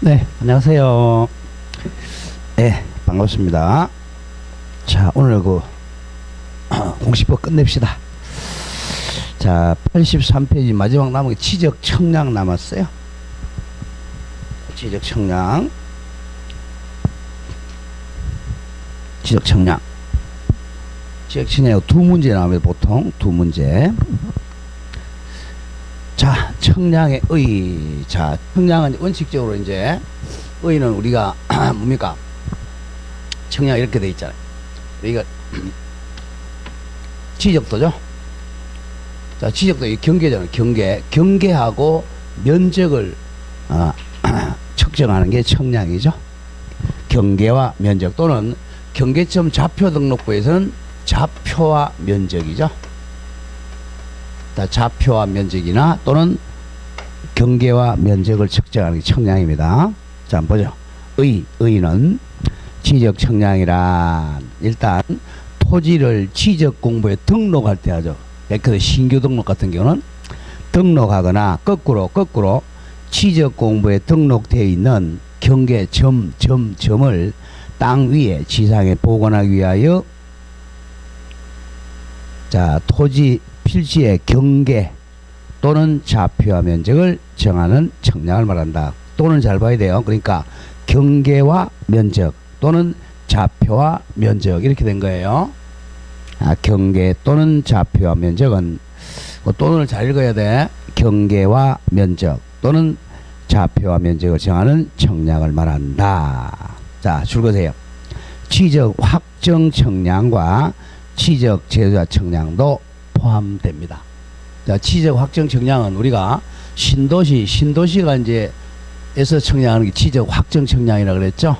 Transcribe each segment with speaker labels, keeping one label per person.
Speaker 1: 네, 안녕하세요. 네, 반갑습니다. 자, 오늘 공시법 끝냅시다. 자, 83페이지 마지막 남은 게 지적 청량 남았어요. 지적 청량. 지적 청량. 지적 청량 두 문제 나옵니다. 보통 두 문제. 자, 청량의 의. 자, 청량은 원칙적으로 이제 의는 우리가 뭡니까? 청량 이렇게 돼 있잖아요. 여기가 지적도죠. 자, 지적도 이 경계잖아요. 경계하고 면적을 측정하는 게 청량이죠. 경계와 면적 또는 경계점 좌표 등록부에서는 좌표와 면적이죠. 좌표와 면적이나 또는 경계와 면적을 측정하는 게 청량입니다. 자, 한번 보죠. 의는 지적 청량이란 일단 토지를 지적 공부에 등록할 때 하죠. 그래서 신규 등록 같은 경우는 등록하거나 거꾸로 지적 공부에 등록되어 있는 경계 점을 땅 위에 지상에 복원하기 위하여 자, 토지 필지의 경계 또는 좌표와 면적을 정하는 청량을 말한다. 또는 잘 봐야 돼요. 그러니까 경계와 면적 또는 좌표와 면적 이렇게 된 거예요. 경계 또는 좌표와 면적은 또는을 잘 읽어야 돼. 경계와 면적 또는 좌표와 면적을 정하는 청량을 말한다. 자, 줄거세요. 지적 확정 청량과 지적 제조자 청량도 포함됩니다. 자, 지적 확정 청량은 우리가 신도시가 이제 에서 청량하는 게 지적 확정 청량이라 그랬죠.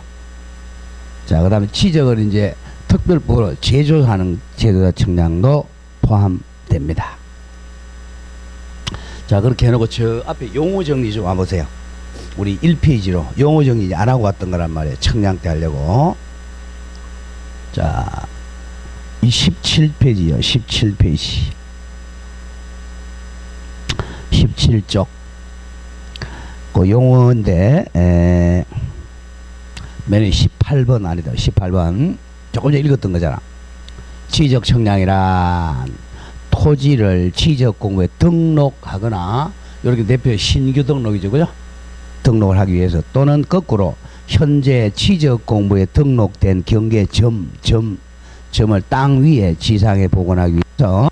Speaker 1: 자, 그다음에 지적을 이제 특별법으로 제조하는 제조자 청량도 포함됩니다. 자, 그렇게 해놓고 저 앞에 용어 정리 좀 와보세요. 우리 1페이지로 용어 정리 안 하고 왔던 거란 말이에요. 청량 때 하려고. 자, 이 17페이지요. 17페이지. 17쪽. 그 용어인데, 맨 18번 아니다. 18번. 조금 전에 읽었던 거잖아. 지적 청량이란 토지를 지적 공부에 등록하거나, 이렇게 대표 신규 등록이죠. 그죠? 등록을 하기 위해서 또는 거꾸로 현재 지적 공부에 등록된 경계 점을 땅 위에 지상에 복원하기 위해서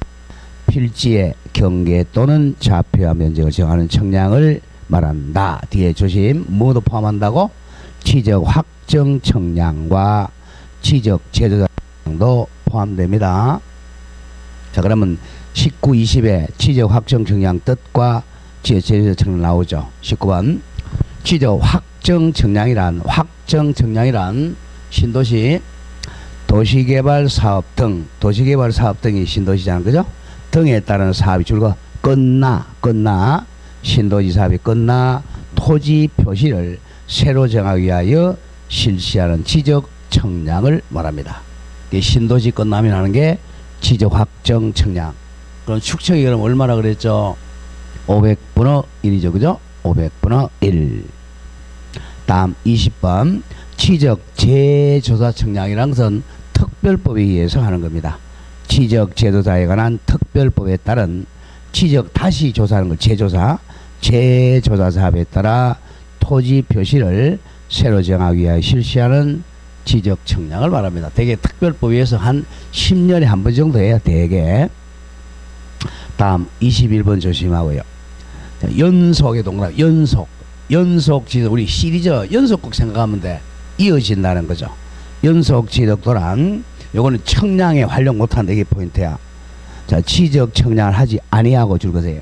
Speaker 1: 필지의 경계 또는 좌표와 면적을 정하는 청량을 말한다. 뒤에 조심. 뭐도 포함한다고? 지적 확정 청량과 지적 제조자 청량도 포함됩니다. 자, 그러면 19, 20에 지적 확정 청량 뜻과 지적 제조자 청량 나오죠. 19번. 지적 확정 청량이란 신도시 도시개발 사업 등이 신도시잖아요. 그죠? 등에 따른 사업이 줄거 끝나 신도시 사업이 끝나 토지 표시를 새로 정하기 위하여 실시하는 지적 청량을 말합니다. 신도시 끝나면 하는 게 지적 확정 청량. 그럼 축척이 그럼 얼마나 그랬죠? 500분의 1이죠. 그죠? 500분의 1. 다음 20번. 지적 제조사 청량이란 것은 특별법에 의해서 하는 겁니다. 지적 제조사에 관한 특별법에 따른 지적 다시 조사하는 걸 제조사 사업에 따라 토지 표시를 새로 정하기 위하여 실시하는 지적 청량을 말합니다. 대개 특별법에 의해서 한 10년에 한 번 정도 해야 대개. 다음 21번 조심하고요. 연속의 동그라미. 연속 지적. 우리 시리즈 연속 꼭 생각하면 돼. 이어진다는 거죠. 연속 지적도란 요거는 청량에 활용 못한다. 이게 포인트야. 자, 지적 청량을 하지 아니하고 줄거세요.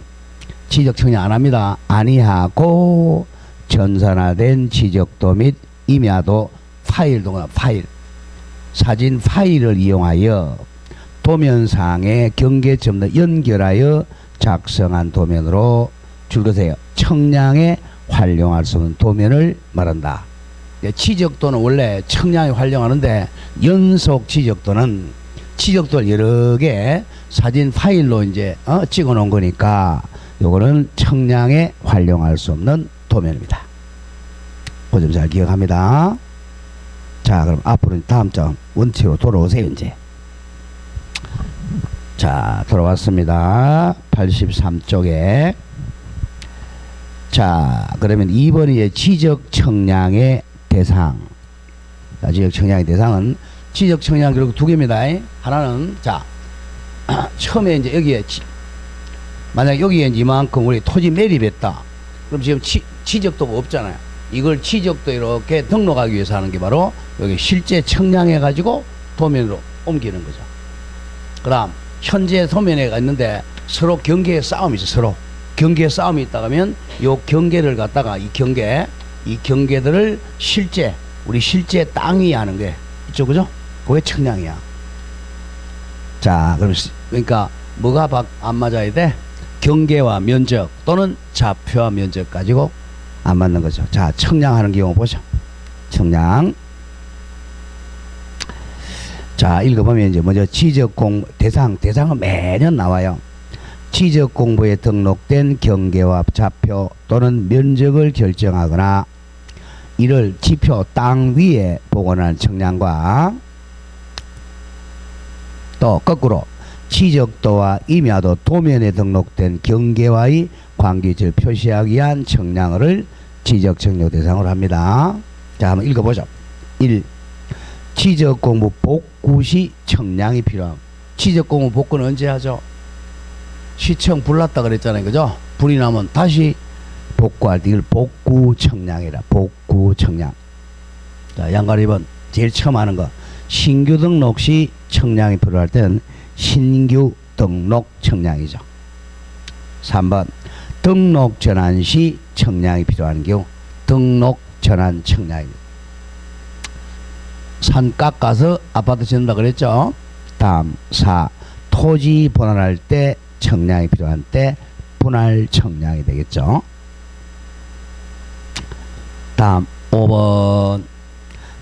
Speaker 1: 지적 청량 안 합니다. 아니하고 전산화된 지적도 및 임야도 파일 사진 파일을 이용하여 도면상의 경계점을 연결하여 작성한 도면으로 줄거세요. 청량에 활용할 수 없는 도면을 말한다. 지적도는 원래 청량에 활용하는데 연속 지적도는 지적도를 여러 개 사진 파일로 이제 찍어 놓은 거니까 요거는 청량에 활용할 수 없는 도면입니다. 그 점 잘 기억합니다. 자, 그럼 앞으로 다음 점 원칙으로 돌아오세요. 이제 자, 돌아왔습니다. 83쪽에 자, 그러면 2번이 지적 청량의 대상. 자, 지적 청량의 대상은 지적 청량 결국 두 개입니다. 하나는 자 처음에 이제 여기에 만약 여기에 이제 이만큼 우리 토지 매립했다. 그럼 지금 지적도가 없잖아요. 이걸 지적도 이렇게 등록하기 위해서 하는 게 바로 여기 실제 청량해 가지고 도면으로 옮기는 거죠. 그다음 현재 도면에가 있는데 서로 경계의 싸움이 있어. 서로 경계의 싸움이 있다 하면 요 경계를 갖다가 이 경계들을 실제 우리 실제 땅 위에 하는 게 있죠. 그죠? 그게 청량이야. 자, 그러니까 뭐가 안 맞아야 돼? 경계와 면적 또는 좌표와 면적 가지고 안 맞는 거죠. 자, 청량하는 경우 보죠. 청량. 자, 읽어보면 이제 먼저 지적 공부 대상은 매년 나와요. 지적 공부에 등록된 경계와 좌표 또는 면적을 결정하거나 이를 지표 땅 위에 복원하는 청량과 또 거꾸로 지적도와 임야도 도면에 등록된 경계와의 관계를 표시하기 위한 청량을 지적 청력 대상으로 합니다. 자, 한번 읽어보죠. 1. 지적 공부 복구 시 청량이 필요함. 지적 공부 복구는 언제 하죠? 시청 불났다 그랬잖아요. 그죠? 불이 나면 다시 복구할 때 이걸 복구 청량이라. 복구 청량. 자, 양가리 2번 제일 처음 하는 거. 신규 등록 시 청량이 필요할 때는 신규 등록 청량이죠. 3번 등록 전환 시 청량이 필요한 경우 등록 전환 청량입니다. 산 깎아서 아파트 짓는다 그랬죠. 다음 4. 토지 분할할 때 청량이 필요한 때 분할 청량이 되겠죠. 다음 5번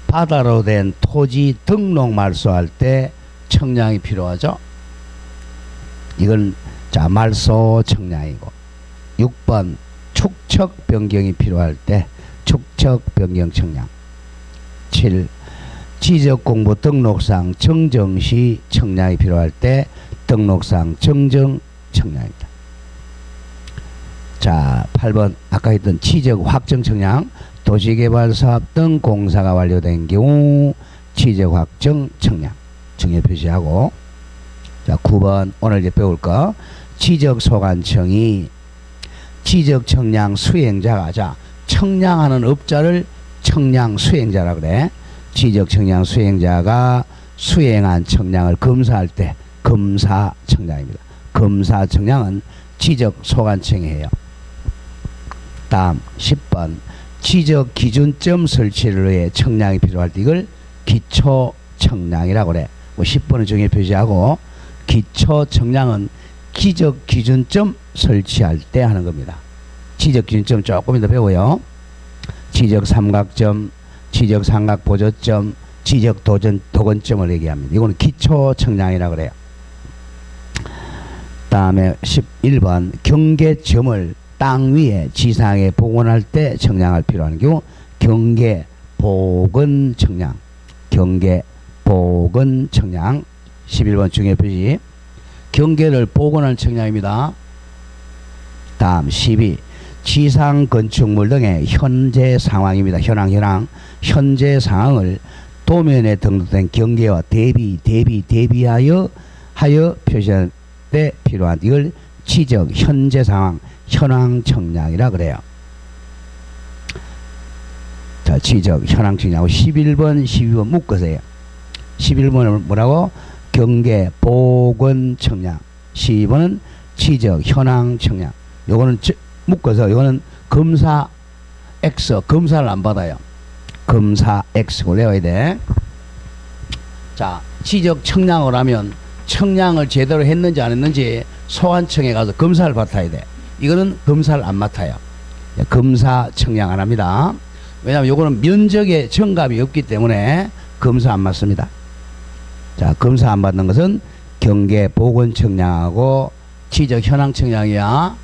Speaker 1: 바다로 된 토지 등록 말소할 때 청량이 필요하죠. 이건 자 말소 청량이고 6번 축척 변경이 필요할 때 축척 변경 청량. 7. 지적공부 등록상 정정 시 청량이 필요할 때 등록상 정정 청량입니다. 자 8번 아까 했던 지적 확정 청량. 도시개발사업 등 공사가 완료된 경우 지적 확정 청량 정의 표시하고. 자 9번 오늘 이제 배울 거 지적소관청이 지적 청량 수행자가 자 청량하는 업자를 청량 수행자라 그래. 지적 청량 수행자가 수행한 청량을 검사할 때 검사 청량입니다. 검사 청량은 지적 소관청이 해요. 다음 10번 지적 기준점 설치를 위해 청량이 필요할 때 이걸 기초 청량이라고 그래. 10번은 정의 표시하고 기초 청량은 지적 기준점 설치할 때 하는 겁니다. 지적 기준점 조금 더 배워요. 지적 삼각점, 지적 삼각 보조점, 지적 도건점을 얘기합니다. 이거는 기초 청량이라고 그래요. 다음에 11번 경계점을 땅 위에 지상에 복원할 때 청량할 필요한 경우 경계 복원 청량. 경계 복원 청량. 11번 중요 표시 경계를 복원할 청량입니다. 다음 12 지상 건축물 등의 현재 상황입니다. 현재 상황을 도면에 등록된 경계와 대비하여 표시할 때 필요한 이걸 지적 현재 상황 현황 청량이라 그래요. 자, 지적 현황 청량하고 11번 12번 묶으세요. 11번은 뭐라고? 경계 복원 청량. 12번은 지적 현황 청량. 요거는 묶어서 요거는 검사 X 검사를 안 받아요. 검사 X고 외워야 돼. 자, 지적 청량을 하면 청량을 제대로 했는지 안 했는지 소관청에 가서 검사를 맡아야 돼. 이거는 검사를 안 맡아요. 검사 청량 안 합니다. 왜냐하면 요거는 면적에 정답이 없기 때문에 검사 안 맡습니다. 자, 검사 안 받는 것은 경계 복원 청량하고 지적 현황 청량이야.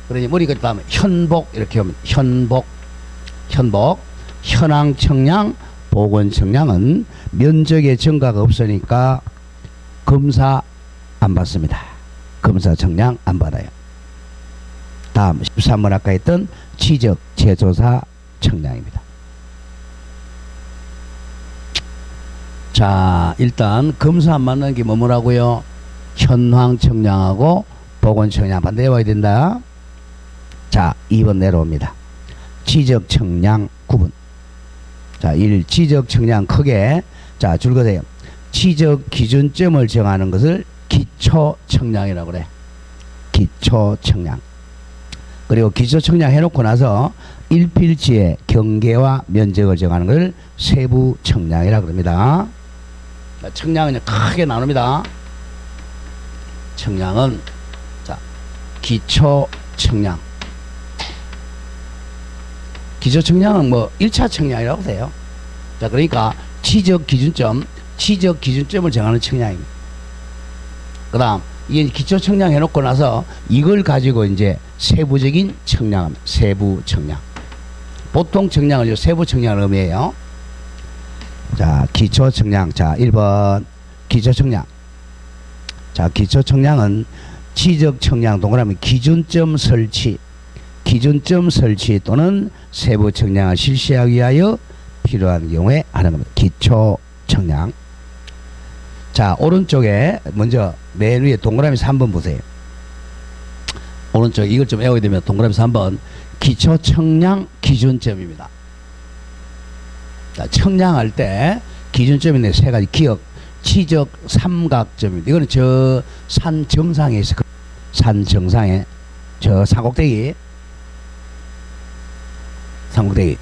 Speaker 1: 그러니 머리가 다음에 현복 이렇게 하면 현복 현황청량, 보건청량은 면적의 증가가 없으니까 검사 안 받습니다. 검사 청량 안 받아요. 다음 13번 아까 했던 지적 제조사 청량입니다. 자, 일단 검사 안 받는 게 뭐라고요? 현황 청량하고 보건 청량 반대 외워야 된다. 자, 2번 내려옵니다. 지적 청량 구분. 자, 1. 지적 청량 크게. 자, 줄거세요. 지적 기준점을 정하는 것을 기초 청량이라고 그래. 기초 청량. 그리고 기초 청량 해놓고 나서 일필지의 경계와 면적을 정하는 것을 세부 청량이라고 합니다. 청량은 크게 나눕니다. 청량은 자, 기초 청량. 기초 청량은 뭐 1차 청량이라고 돼요. 자, 그러니까 지적 기준점을 정하는 청량입니다. 그다음 이게 기초 청량 해놓고 나서 이걸 가지고 이제 세부적인 청량합니다. 세부 청량. 보통 청량을 세부 청량을 의미해요. 자, 기초 청량. 자, 1번 기초 청량. 자, 기초 청량은 지적 청량 동그라미 기준점 설치 또는 세부 청량을 실시하기 위하여 필요한 경우에 하는 겁니다. 기초 청량. 자, 오른쪽에 먼저 맨 위에 동그라미 3번 보세요. 오른쪽 이걸 좀 외워야 되면 동그라미 3번 기초 청량 기준점입니다. 자, 청량할 때 기준점인데 세 가지 기억, 지적 삼각점입니다. 이거는 저 산 정상에 있어. 산 정상에 저 산꼭대기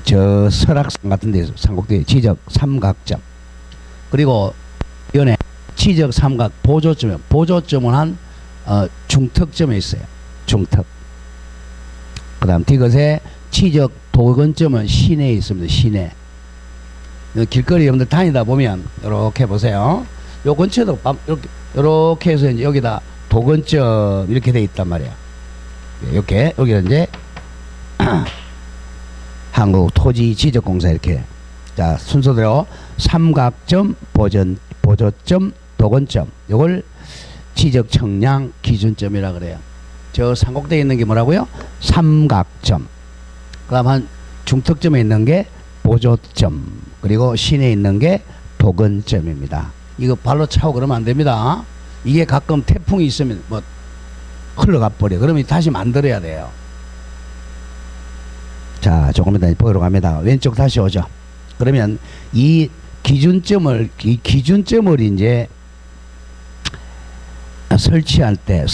Speaker 1: 저 설악산 같은 데서 산꼭대기 지적 삼각점. 그리고 연에 지적 삼각 보조점은 한 중턱점에 있어요. 중턱. 그 다음 뒤것에 지적 도근점은 시내에 있습니다. 시내. 길거리 여러분들 다니다 보면 이렇게 보세요. 요 근처에도 이렇게 해서 이제 여기다 도근점 이렇게 돼 있단 말이에요. 이렇게 여기는 이제 한국토지지적공사 이렇게. 자, 순서대로 삼각점, 보조점, 도근점. 요걸 지적 청량 기준점이라 그래요. 저 산꼭대에 있는 게 뭐라고요? 삼각점. 그다음 한 중턱점에 있는 게 보조점. 그리고 시내에 있는 게 도근점입니다. 이거 발로 차고 그러면 안 됩니다. 이게 가끔 태풍이 있으면 뭐 흘러가 버려. 그러면 다시 만들어야 돼요. 자, 조금 이따 보이러 갑니다. 왼쪽 다시 오죠. 그러면 이 기준점을 이제 설치할 때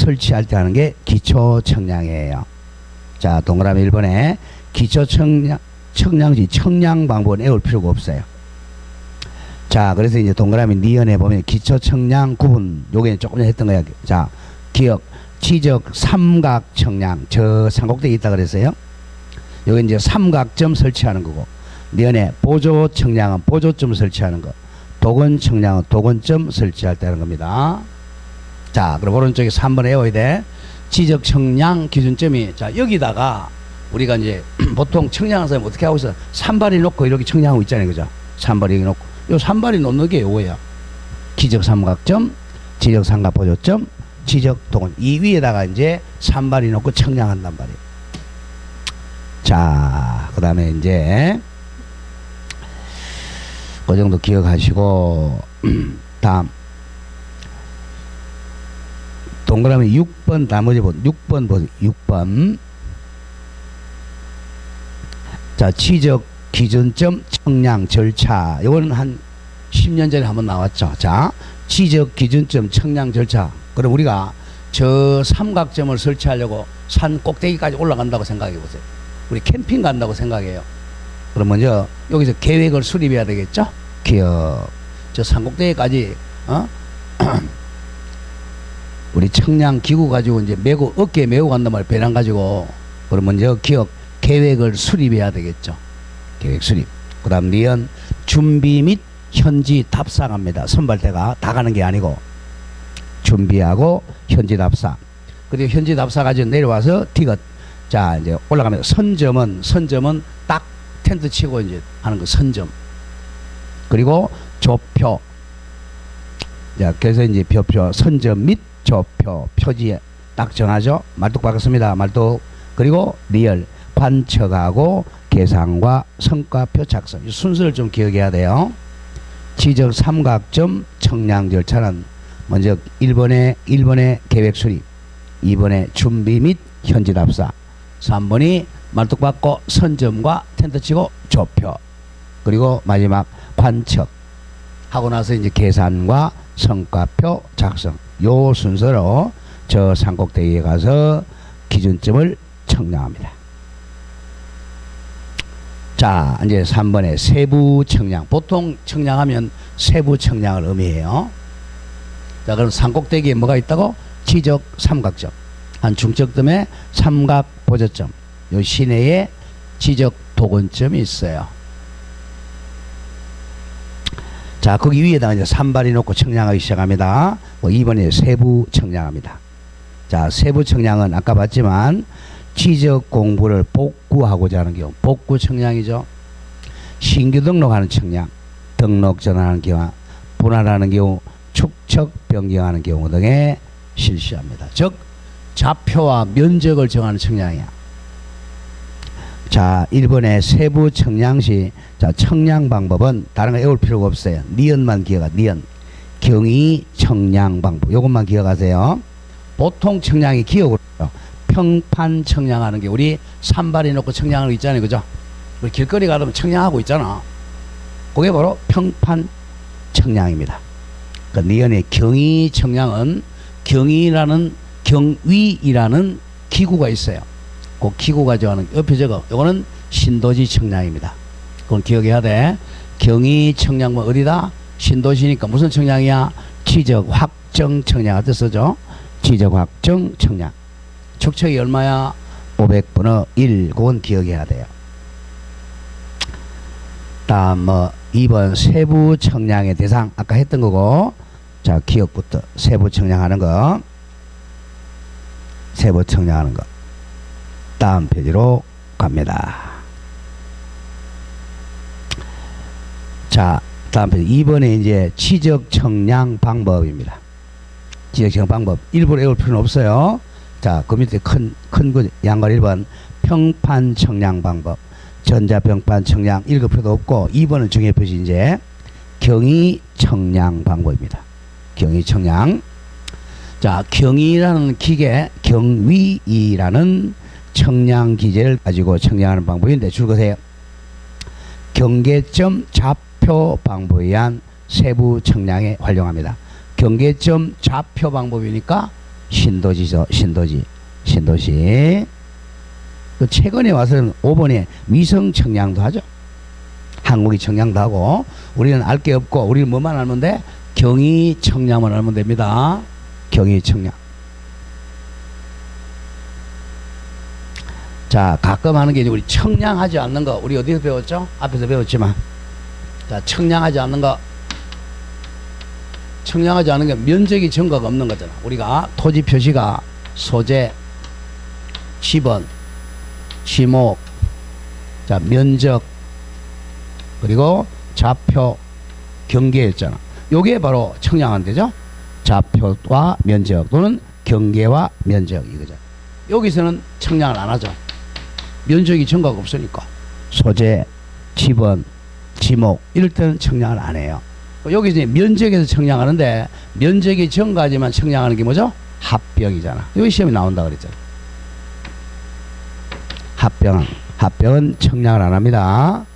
Speaker 1: 하는 게 기초 청량이에요. 자, 동그라미 1번에 기초 청량지 청량 방법은 외울 필요가 없어요. 자, 그래서 이제 동그라미 니은에 보면 기초 청량 구분, 요게 조금 전에 했던 거야. 자, 기억, 지적 삼각 청량, 저 산꼭대기 있다 그랬어요. 여기 이제 삼각점 설치하는 거고, 니은에 보조 청량은 보조점 설치하는 거, 도근 청량은 도근점 설치할 때 하는 겁니다. 자, 그럼 오른쪽에 3번 외워야 돼. 지적 청량 기준점이, 자, 여기다가 우리가 이제 보통 청량한 사람이 어떻게 하고 있어? 산발이 놓고 이렇게 청량하고 있잖아요. 그죠? 산발이 여기 놓고. 요 산발이 놓는 게 요거야. 기적 삼각점, 지적 삼각 보조점, 지적 도근. 이 위에다가 이제 산발이 놓고 청량한단 말이에요. 자, 그 다음에 이제 그 정도 기억하시고 다음 동그라미 6번 나머지 6번 보세요. 6번. 자, 지적 기준점 청량 절차. 이거는 한 10년 전에 한번 나왔죠. 자, 지적 기준점 청량 절차. 그럼 우리가 저 삼각점을 설치하려고 산 꼭대기까지 올라간다고 생각해 보세요. 우리 캠핑 간다고 생각해요. 그럼 먼저 여기서 계획을 수립해야 되겠죠? 기억. 저 산 꼭대기까지 우리 청량 기구 가지고 이제 메고 어깨에 메고 간단 말이에요. 배낭 가지고. 그럼 먼저 기억 계획을 수립해야 되겠죠. 계획 수립. 그 다음 니은 준비 및 현지 답사합니다. 선발대가 다 가는 게 아니고 준비하고 현지 답사. 그리고 현지 답사 가지고 내려와서 디귿. 자, 이제 올라가면 선점은 딱 텐트 치고 이제 하는 거 선점. 그리고 조표. 자, 그래서 이제 표표, 선점 및 조표, 표지에 딱 정하죠. 말뚝 바꿨습니다. 말뚝. 그리고 리얼, 관측하고 계산과 성과표 작성. 이 순서를 좀 기억해야 돼요. 지적 삼각점 청량 절차는 먼저 1번에 계획 수립, 2번에 준비 및 현지 답사, 3번이 말뚝 받고 선점과 텐트 치고 조표, 그리고 마지막 관측 하고 나서 이제 계산과 성과표 작성. 요 순서로 저 산꼭대기에 가서 기준점을 청량합니다. 자, 이제 3번에 세부 청량. 보통 청량하면 세부 청량을 의미해요. 자, 그럼 산꼭대기에 뭐가 있다고? 지적 삼각점. 한 중적점에 삼각 보저점. 요 시내에 지적 도근점이 있어요. 자, 거기 위에다가 이제 산발이 놓고 청량하기 시작합니다. 2번에 세부 청량합니다. 자, 세부 청량은 아까 봤지만 지적 공부를 복구하고자 하는 경우 복구 청량이죠. 신규 등록하는 청량, 등록 전환하는 경우, 분할하는 경우, 축척 변경하는 경우 등에 실시합니다. 즉 좌표와 면적을 정하는 청량이야. 자, 1번의 세부 청량 시, 자, 청량 방법은 다른 거 외울 필요가 없어요. 니은만 기억하, 니은. 경위 청량 방법. 요것만 기억하세요. 보통 청량이 기억으로 평판 청량하는 게 우리 산발이 놓고 청량하는 거 있잖아요. 그죠? 우리 길거리 가면 청량하고 있잖아. 그게 바로 평판 청량입니다. 그 니은의 경위 청량은 경위라는 기구가 있어요. 그 기구가 정하는 옆에 적어. 요거는 신도시 청량입니다. 그건 기억해야 돼. 경위 청량은 어디다? 신도시니까 무슨 청량이야? 지적 확정 청량할 때 쓰죠. 지적 확정 청량. 축척이 얼마야? 500분의 1. 그건 기억해야 돼요. 다음 2번 세부 청량의 대상. 아까 했던 거고. 자, 기억부터 세부 청량하는 거. 세부 청량하는 거. 다음 페이지로 갑니다. 자, 다음 페이지 2번에 이제 지적 청량 방법입니다. 지적 청량 방법. 일부러 외울 필요는 없어요. 자, 그 밑에 큰 거 양갈 1번 평판 청량 방법. 전자평판 청량 읽을 필요도 없고 2번은 정해표시 이제 경위 청량 방법입니다. 경위 청량. 자, 경위라는 기계, 경위이라는 청량 기제를 가지고 청량하는 방법인데 줄거세요. 경계점 좌표 방법에 의한 세부 청량에 활용합니다. 경계점 좌표 방법이니까 신도시죠. 신도시. 그 최근에 와서는 5번에 위성 청량도 하죠. 한국이 청량도 하고 우리는 알 게 없고 우리는 뭐만 알면 돼? 경위 청량만 알면 됩니다. 경위 청량. 자, 가끔 하는 게 우리 청량하지 않는 거. 우리 어디서 배웠죠? 앞에서 배웠지만. 자, 청량하지 않는 거. 청량하지 않은 게 면적이 증가가 없는 거잖아. 우리가 토지 표시가 소재, 지번, 지목, 자, 면적, 그리고 좌표, 경계였잖아. 요게 바로 청량한 데죠. 좌표와 면적 또는 경계와 면적 이거죠. 여기서는 청량을 안 하죠. 면적이 증가가 없으니까. 소재, 지번, 지목 이럴 때는 청량을 안 해요. 여기서 면적에서 청량하는데 면적이 증가하지만 청량하는 게 뭐죠? 합병이잖아. 여기 시험에 나온다 그랬잖아. 합병은 청량을 안 합니다.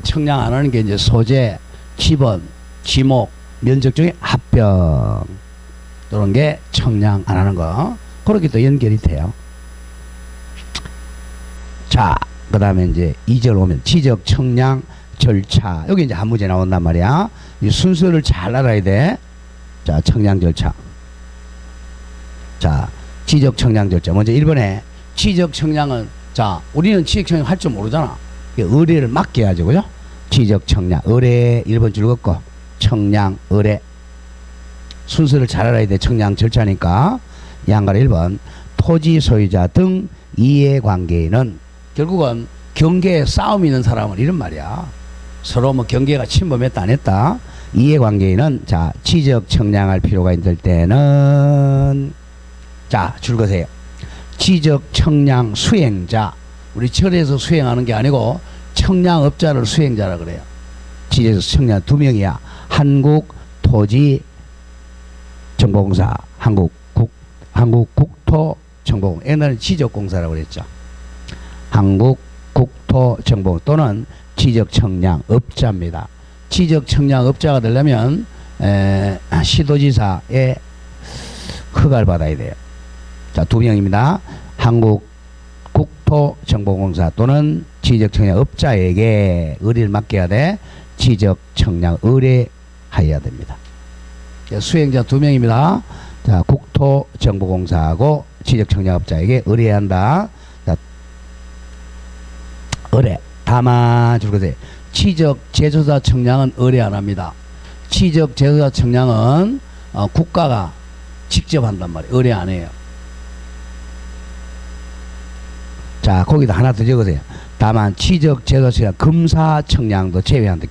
Speaker 1: 청량 안 하는 게 이제 소재, 지번, 지목, 면적 중에 합병 이런 게 청량 안 하는 거. 그렇게 또 연결이 돼요. 자, 그 다음에 이제 2절 오면 지적 청량 절차. 여기 이제 한 문제 나온단 말이야. 이 순서를 잘 알아야 돼. 자, 청량 절차. 자, 지적 청량 절차. 먼저 1번에 지적 청량은, 자, 우리는 지적 청량 할 줄 모르잖아. 의뢰를 맡겨야죠. 그죠? 지적 청량. 의뢰 1번 줄 긋고 청량, 의뢰. 순서를 잘 알아야 돼. 청량 절차니까. 양갈 1번 토지 소유자 등 이해관계인은 결국은 경계에 싸움이 있는 사람은 이런 말이야. 서로 뭐 경계가 침범했다 안 했다. 이해관계인은 자 지적 청량할 필요가 있을 때는 자 줄거세요. 지적 청량 수행자. 우리 절에서 수행하는 게 아니고 청량업자를 수행자라 그래요. 지적에서 청량 두 명이야. 한국토지정보공사, 한국국토정보공사. 옛날에 지적공사라고 그랬죠. 한국국토정보 또는 지적청량업자입니다. 지적청량업자가 되려면 시도지사의 허가를 받아야 돼요. 자, 두 명입니다. 한국국토정보공사 또는 지적청량업자에게 의뢰를 맡겨야 돼. 지적청량 의뢰하여야 됩니다. 수행자 두 명입니다. 자, 국토정보공사하고 지적청량업자에게 의뢰해야 한다. 자, 의뢰. 다만 줄거세요. 지적제조사 청량은 의뢰 안 합니다. 지적제조사 청량은 국가가 직접 한단 말이에요. 의뢰 안 해요. 자, 거기다 하나 더 적으세요. 다만 지적제조사 청량, 검사청량도 제외한다.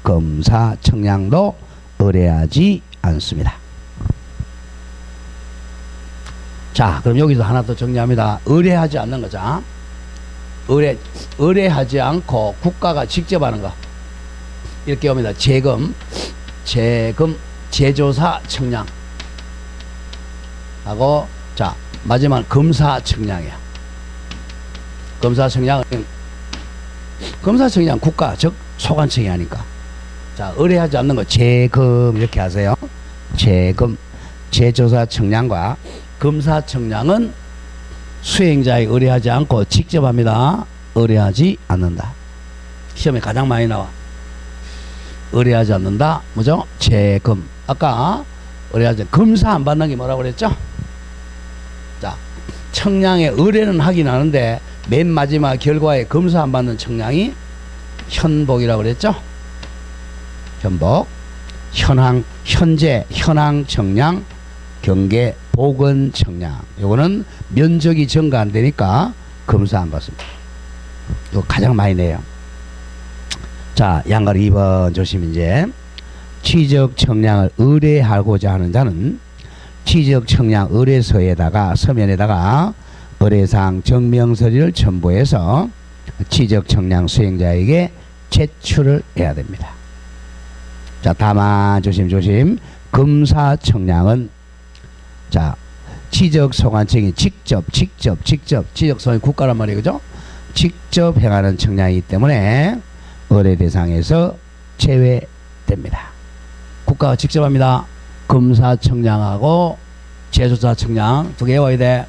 Speaker 1: 검사청량도 의뢰하지 않습니다. 자, 그럼 여기서 하나 더 정리합니다. 의뢰하지 않는 거죠. 의뢰하지 않고 국가가 직접 하는 거. 이렇게 옵니다. 제조사 청량. 하고, 자, 마지막 검사 청량이야. 검사 청량 국가, 즉, 소관청이 하니까. 자, 의뢰하지 않는 거, 재검, 이렇게 하세요. 제조사 청량과 검사 청량은 수행자에 의뢰하지 않고 직접 합니다. 의뢰하지 않는다. 시험에 가장 많이 나와. 의뢰하지 않는다. 뭐죠? 재검. 아까 의뢰하지 검사 안 받는 게 뭐라고 그랬죠? 자, 청량에 의뢰는 하긴 하는데 맨 마지막 결과에 검사 안 받는 청량이 현복이라고 그랬죠? 현복. 현재 현황 청량, 경계 보건 청량. 요거는 면적이 증가 안 되니까 검사 안 받습니다. 요 가장 많이 내요. 자, 양가로 2번 조심. 이제 지적 청량을 의뢰하고자 하는 자는 지적 청량 의뢰서에다가 서면에다가 의뢰사항 증명서류를 첨부해서 지적 청량 수행자에게 제출을 해야 됩니다. 자, 다만 조심. 검사 청량은 자, 지적소관청이 직접 지적소관이 국가란 말이에요. 그죠? 직접 행하는 청량이기 때문에 의뢰 대상에서 제외됩니다. 국가가 직접 합니다. 검사 청량하고 제조사 청량 두 개 외워야 돼.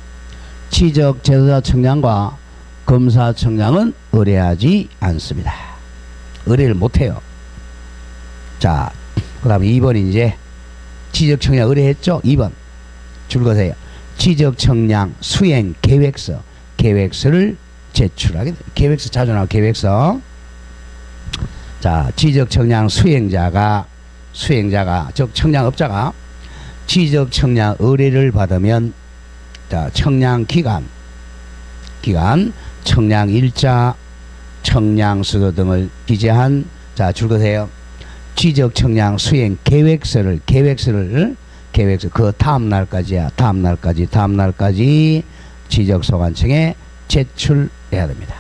Speaker 1: 지적 제조사 청량과 검사 청량은 의뢰하지 않습니다. 의뢰를 못해요. 자, 그 다음에 2번 이제 지적 청량 의뢰했죠? 2번 줄거세요. 지적 청량 수행 계획서를 제출하게 돼요. 계획서 자주 나와. 계획서. 자, 지적 청량 수행자가 즉 청량업자가 지적 청량 의뢰를 받으면 자, 청량 기간, 청량 일자, 청량 수도 등을 기재한 자, 줄거세요. 지적 청량 수행 계획서 그 다음 날까지야. 다음 날까지 지적소관청에 제출해야 됩니다.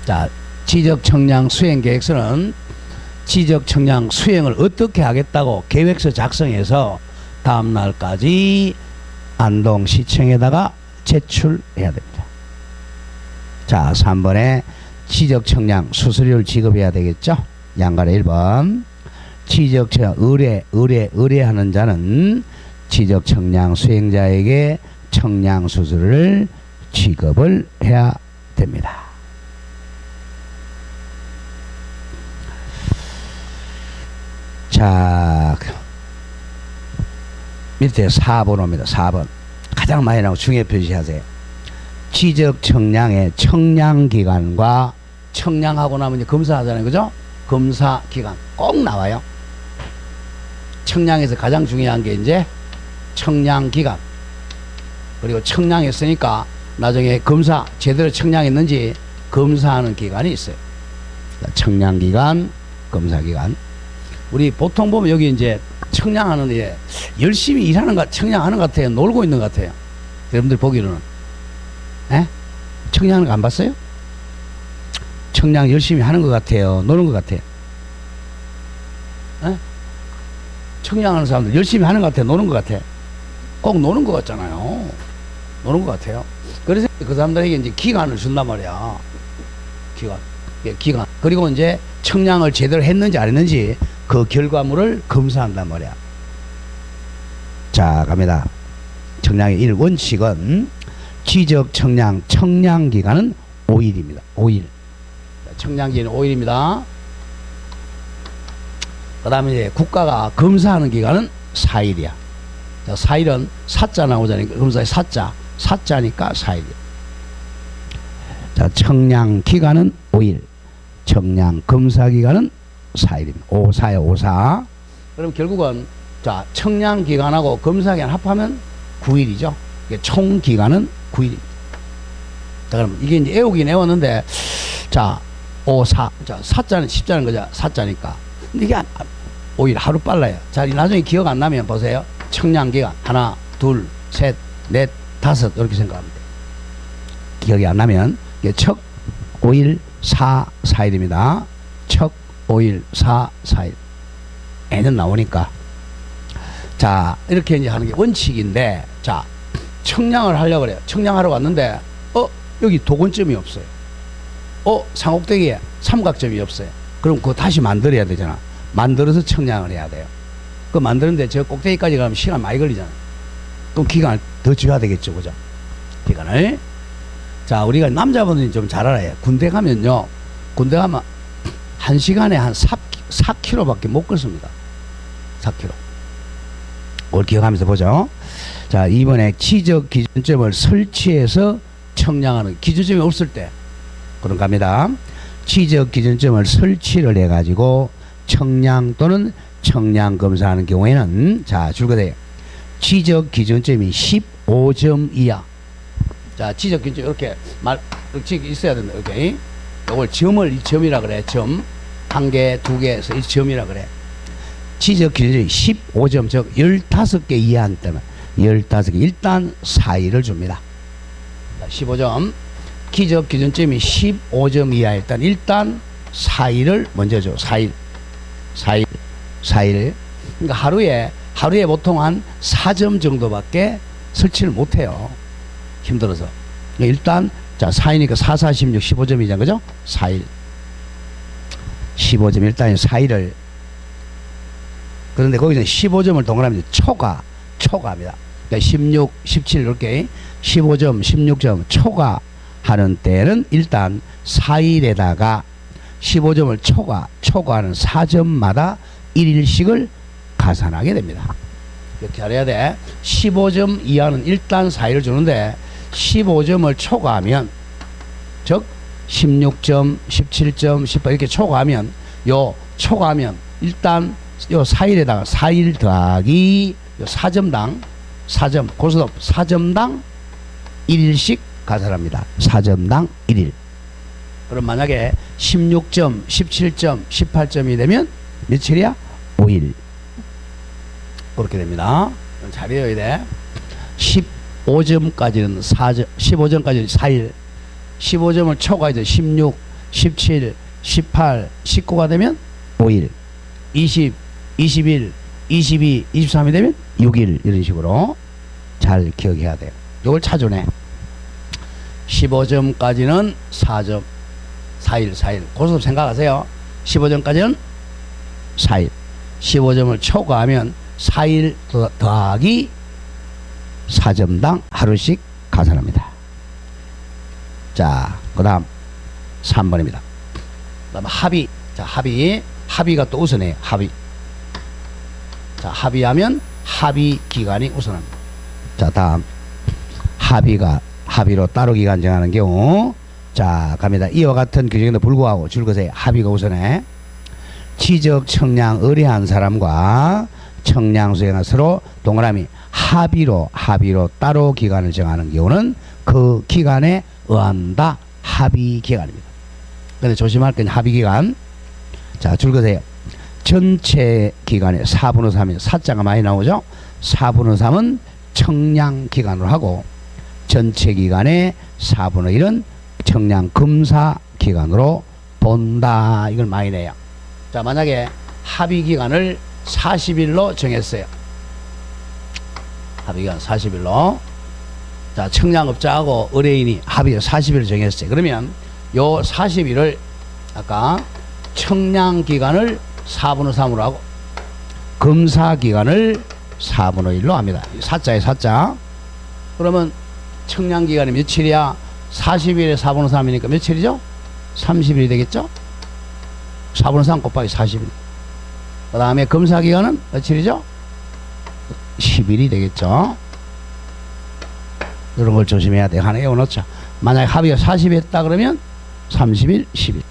Speaker 1: 자, 지적 청량 수행 계획서는 지적 청량 수행을 어떻게 하겠다고 계획서 작성해서 다음 날까지 안동시청에다가 제출해야 됩니다. 자, 3번에 지적 청량 수수료를 지급해야 되겠죠? 양가래 1번. 지적 청량 의뢰하는 자는 지적 청량 수행자에게 청량 수수료를 지급을 해야 됩니다. 자, 밑에 4번 옵니다. 4번. 가장 많이 나오고 중요 표시하세요. 지적 청량의 청량 기간과 청량하고 나면 이제 검사하잖아요. 그죠? 검사 기간 꼭 나와요. 청량에서 가장 중요한 게 이제 청량기간. 그리고 청량했으니까 나중에 검사, 제대로 청량했는지 검사하는 기간이 있어요. 청량기간, 검사기간. 우리 보통 보면 여기 이제 청량하는 데 열심히 일하는 것, 청량하는 것 같아요. 놀고 있는 것 같아요. 여러분들 보기로는. 에? 청량하는 거 안 봤어요? 청량 열심히 하는 것 같아요. 노는 것 같아요. 에? 청량하는 사람들 열심히 하는 것 같아요. 노는 것 같아요. 꼭 노는 것 같잖아요. 노는 것 같아요. 그래서 그 사람들에게 이제 기간을 준단 말이야. 기간. 예, 기간. 그리고 이제 청량을 제대로 했는지 안 했는지 그 결과물을 검사한단 말이야. 자, 갑니다. 청량의 1. 원칙은 지적 청량, 청량 기간은 5일입니다. 5일. 청량기는 5일입니다. 그 다음에 이제 국가가 검사하는 기간은 4일이야. 자, 4일은 사자 나오자니까, 검사의 사자. 사자니까 4일이야. 자, 청량 기간은 5일. 청량 검사 기간은 4일입니다. 5사야, 5사. 그럼 결국은, 자, 청량 기간하고 검사 기간 합하면 9일이죠. 총 기간은 9일입니다. 자, 그럼 이게 이제 애우긴 애웠는데, 자, 5, 4. 자, 사자는 10자는 거죠. 사자니까. 근데 이게 오히려 하루 빨라요. 자, 나중에 기억 안 나면 보세요. 청량기간. 하나, 둘, 셋, 넷, 다섯. 이렇게 생각하면 돼요. 기억이 안 나면, 이게 척, 5일, 4, 4일입니다. 척, 5일, 4, 4일. 애는 나오니까. 자, 이렇게 이제 하는 게 원칙인데, 자, 청량을 하려고 그래요. 청량하러 왔는데, 여기 도건점이 없어요. 상옥대기에 삼각점이 없어요. 그럼 그거 다시 만들어야 되잖아. 만들어서 청량을 해야 돼요. 그거 만드는데 저 꼭대기까지 가면 시간 많이 걸리잖아요. 그럼 기간을 더 줘야 되겠죠. 그죠? 기간을. 자, 우리가 남자분들이 좀 잘 알아요. 군대 가면요. 군대 가면 1시간에 한 4km밖에 못 걷습니다. 4km. 그걸 기억하면서 보죠. 자, 이번에 지적 기준점을 설치해서 청량하는 기준점이 없을 때 그런 겁니다. 지적 기준점을 설치를 해가지고 청량 또는 청량 검사하는 경우에는 자, 줄거돼요. 지적 기준점이 15점 이하. 자, 지적 기준점 이렇게 이렇게 있어야 된다. 이렇게. 이걸 점이라 그래. 점. 한 개, 두 개에서 이 점이라 그래. 지적 기준점이 15점, 즉 15개 이하는 때는 15개. 일단 4일을 줍니다. 15점. 기적 기준점이 15점 이하일 때 일단 4일을 먼저 줘. 4일. 그러니까 하루에 보통 한 4점 정도밖에 설치를 못 해요. 힘들어서. 일단 자, 4이니까 4, 4, 16, 15점이잖아. 그죠? 4일. 15점 일단 4일을. 그런데 거기서 15점을 동그라미 초과합니다. 그러니까 16, 17 이렇게 15점, 16점 초과하는 때는 일단 4일에다가 15점을 초과하는 4점마다 1일씩을 가산하게 됩니다. 이렇게 알아야 돼. 15점 이하는 일단 4일을 주는데 15점을 초과하면 즉 16점, 17점, 18 이렇게 초과하면 일단 요 4일에다가 4일 더하기 요 4점당 4점 고스톱 4점당 1일씩 가산합니다. 4점당 1일. 그럼 만약에 16점, 17점, 18점이 되면 며칠이야? 5일. 그렇게 됩니다. 잘 외워야 돼. 15점까지는 4점, 15점까지는 4일. 15점을 초과해서 16, 17, 18, 19가 되면 5일. 20, 21, 22, 23이 되면 6일. 이런 식으로 잘 기억해야 돼요. 이걸 찾아내. 15점까지는 4점. 4일. 고스톱 생각하세요. 15점까지는 4일. 15점을 초과하면 4일 더하기 4점당 하루씩 가산합니다. 자, 그 다음 3번입니다. 그 다음 합의. 자, 합의가 또 우선해요. 합의. 자, 합의하면 합의 기간이 우선합니다. 자, 다음 합의로 따로 기간 정하는 경우. 자, 갑니다. 이와 같은 규정에도 불구하고 줄것에 합의가 우선해. 지적 청량 의뢰한 사람과 청량 수행한 서로 동그라미 합의로 따로 기간을 정하는 경우는 그 기간에 의한다 합의 기간입니다. 근데 조심할 건 합의 기간. 자, 줄거세요. 전체 기간에 4분의 3이 사자가 많이 나오죠. 4분의 3은 청량 기간으로 하고 전체 기간에 4분의 1은 청량 검사 기간으로 본다. 이걸 많이 내요. 자, 만약에 합의 기간을 40일로 정했어요. 합의 기간 40일로. 자, 청량업자하고 의뢰인이 합의를 40일을 정했어요. 그러면 요 40일을 아까 청량 기간을 4분의 3으로 하고 검사 기간을 4분의 1로 합니다. 사자에 사자. 그러면 청량 기간이 며칠이야? 40일에 4분의 3이니까 며칠이죠? 30일이 되겠죠? 4분의 3 곱하기 40일. 그 다음에 검사 기간은 며칠이죠? 10일이 되겠죠? 이런 걸 조심해야 돼요. 하나 외워놓자. 만약에 합의가 40일 했다 그러면 30일, 10일.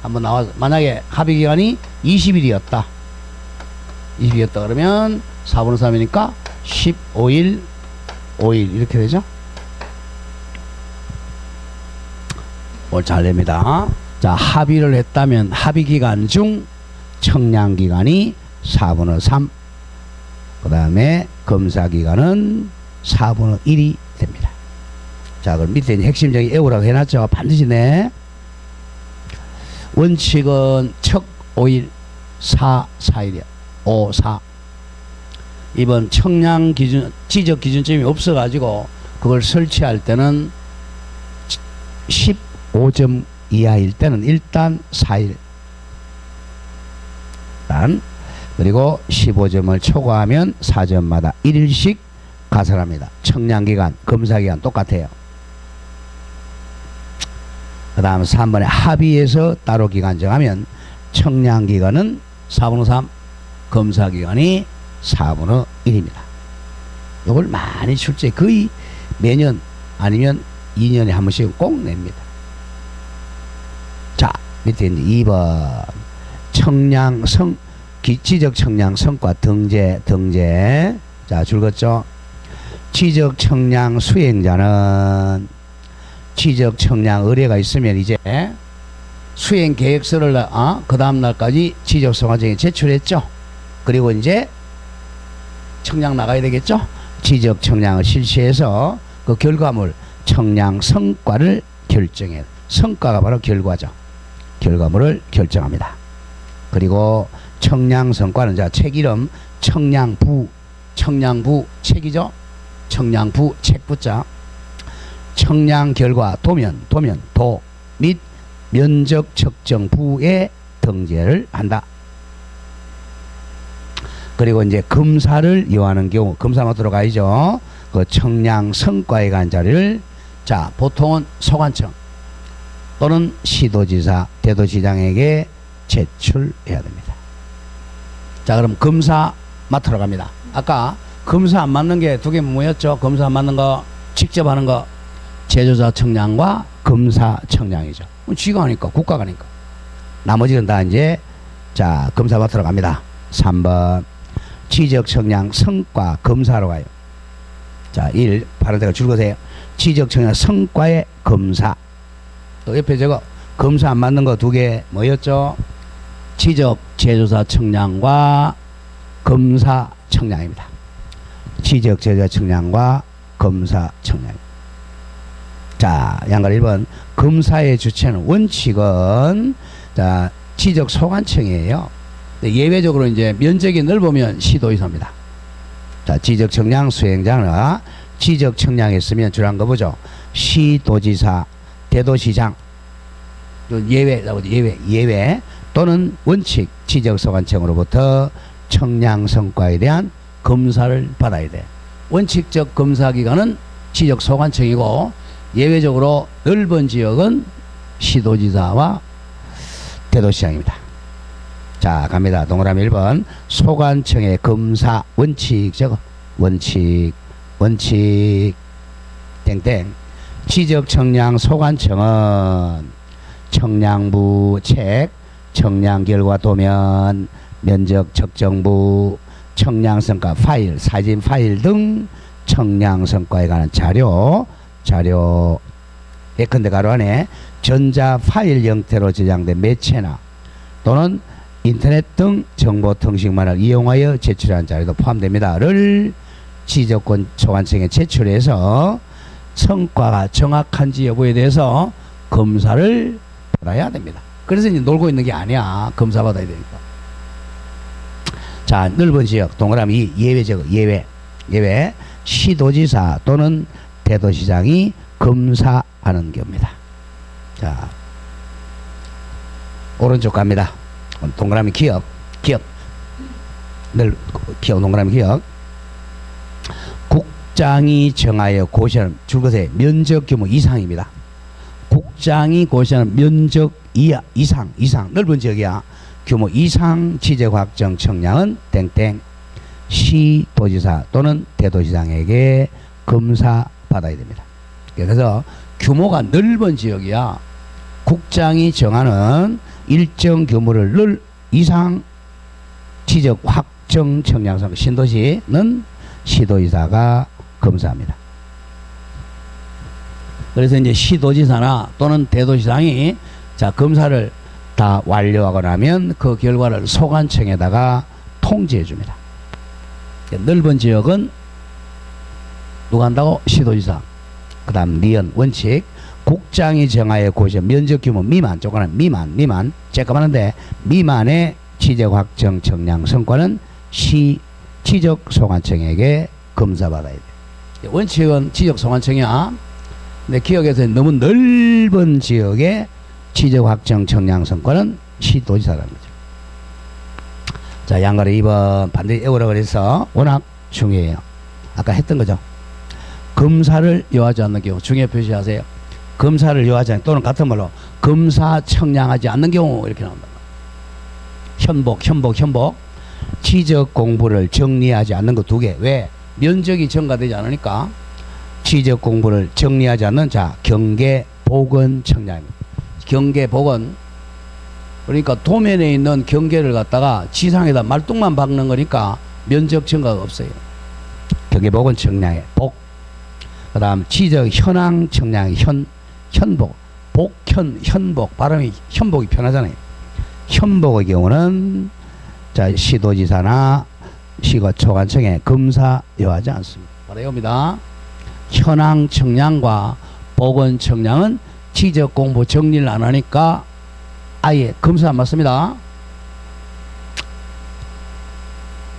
Speaker 1: 한번 나와서 만약에 합의 기간이 20일이었다. 20일이었다 그러면 4분의 3이니까 15일, 5일 이렇게 되죠? 뭘 잘 냅니다. 자, 합의를 했다면 합의 기간 중 청량 기간이 4분의 3. 그 다음에 검사 기간은 4분의 1이 됩니다. 자, 그럼 밑에 핵심적인 외우라고 해놨죠. 반드시 내. 원칙은 척 5일, 4일이야. 5, 4. 이번 청량 기준, 지적 기준점이 없어가지고 그걸 설치할 때는 15점 이하일 때는 일단 4일. 그리고 15점을 초과하면 4점마다 1일씩 가설합니다. 청량기간, 검사기간 똑같아요. 그 다음 3번에 합의해서 따로 기간 정하면 청량기간은 4분의 3, 검사기간이 4분의 1입니다. 이걸 많이 출제 거의 매년 아니면 2년에 한 번씩 꼭 냅니다. 자, 밑에 이제 2번 청량 지적 청량 성과 등재. 자, 줄었죠? 지적 청량 수행자는 지적 청량 의뢰가 있으면 이제 수행 계획서를 그 다음 날까지 지적 소관청에 제출했죠. 그리고 이제 청량 나가야 되겠죠. 지적 청량을 실시해서 그 결과물 청량 성과를 결정해. 성과가 바로 결과죠. 결과물을 결정합니다. 그리고 청량 성과는 자, 책 이름 청량부 책이죠. 청량부 책부자. 청량 결과 도면 도 및 면적 측정부에 등재를 한다. 그리고 이제 검사를 요하는 경우 검사 맡으러 가야죠. 그 청량 성과에 관한 자료를 자, 보통은 소관청 또는 시도지사, 대도시장에게 제출해야 됩니다. 자, 그럼 검사 맡으러 갑니다. 아까 검사 안 맞는 게 두 개 뭐였죠? 검사 안 맞는 거, 직접 하는 거, 제조사 청량과 검사 청량이죠. 쥐가 하니까, 국가가 하니까. 나머지는 다 이제, 자, 검사 맡으러 갑니다. 3번. 지적 청량 성과 검사로 가요. 자, 1. 파란색을 줄거세요. 지적 청량 성과의 검사. 또 옆에 저거, 검사 안 맞는 거 두 개 뭐였죠? 지적 제조사 청량과 검사 청량입니다. 지적 제조사 청량과 검사 청량. 자, 양갈 1번. 검사의 주체는 원칙은 자, 지적 소관청이에요. 예외적으로 이제 면적이 넓으면 시도지사입니다. 자, 지적 청량 수행자는 지적 청량했으면 줄한 거 보죠. 시도지사, 대도시장. 예외 또는 원칙 지적소관청으로부터 청량 성과에 대한 검사를 받아야 돼. 원칙적 검사 기관은 지적소관청이고 예외적으로 넓은 지역은 시도지사와 대도시장입니다. 자, 갑니다. 동그라미 1번. 소관청의 검사 원칙 저거. 원칙 땡땡. 지적청량 소관청은 청량부 책, 청량 결과 도면, 면적 측정부, 청량성과 파일, 사진 파일 등 청량성과에 관한 자료 예컨대 가로 안에 전자 파일 형태로 저장된 매체나 또는 인터넷 등 정보통신망을 이용하여 제출한 자료도 포함됩니다.를 지적권 소관청에 제출해서 성과가 정확한지 여부에 대해서 검사를 받아야 됩니다. 그래서 이제 놀고 있는 게 아니야. 검사 받아야 되니까. 자, 넓은 지역 동그라미 예외 적어. 예외 시도지사 또는 대도시장이 검사하는 경우입니다. 자, 오른쪽 갑니다. 동그라미 기억 기억 동그라미 기억. 국장이 정하여 고시하는 줄것의 면적 규모 이상입니다. 국장이 고시하는 면적 이상 넓은 지역이야. 규모 이상 지적 확정 청량은 땡땡 시도지사 또는 대도시장에게 검사 받아야 됩니다. 그래서 규모가 넓은 지역이야. 국장이 정하는 일정 규모를 이상 지적 확정 청량성 신도시는 시도지사가 검사합니다. 그래서 이제 시도지사나 또는 대도시장이 자 검사를 다 완료하고 나면 그 결과를 소관청에다가 통지해 줍니다. 넓은 지역은 누가 한다고? 시도지사. 그 다음 니은 원칙 국장이 정하여 고시 면적 규모 미만 조건은 미만 쬐까만한데 미만의 지적 확정 청량 성과는 시 지적 소관청에게 검사받아야 돼. 원칙은 지적 소관청이야. 근데 기억에서 너무 넓은 지역의 지적 확정 청량 성과는 시도지사라는 거죠. 자, 양가로 2번 반드시 외우라 그래서 워낙 중요해요. 아까 했던 거죠. 검사를 요하지 않는 경우 중요 표시하세요. 검사를 요하지 않는 또는 같은 말로 검사 청량하지 않는 경우 이렇게 나온다. 현복 지적 공부를 정리하지 않는 거 2개. 왜? 면적이 증가되지 않으니까 지적 공부를 정리하지 않는 자 경계 복원 청량입니다. 경계 복원 그러니까 도면에 있는 경계를 갖다가 지상에다 말뚝만 박는 거니까 면적 증가가 없어요. 경계 복원 청량에 복. 그 다음 지적 현황 청량의 현복 현복 발음이 현복이 편하잖아요. 현복의 경우는 자 시도지사나 시도소관청에 검사 요하지 않습니다. 바로 이겁니다. 현황 청량과 복원 청량은 지적 공부 정리를 안 하니까 아예 검사 안 받습니다.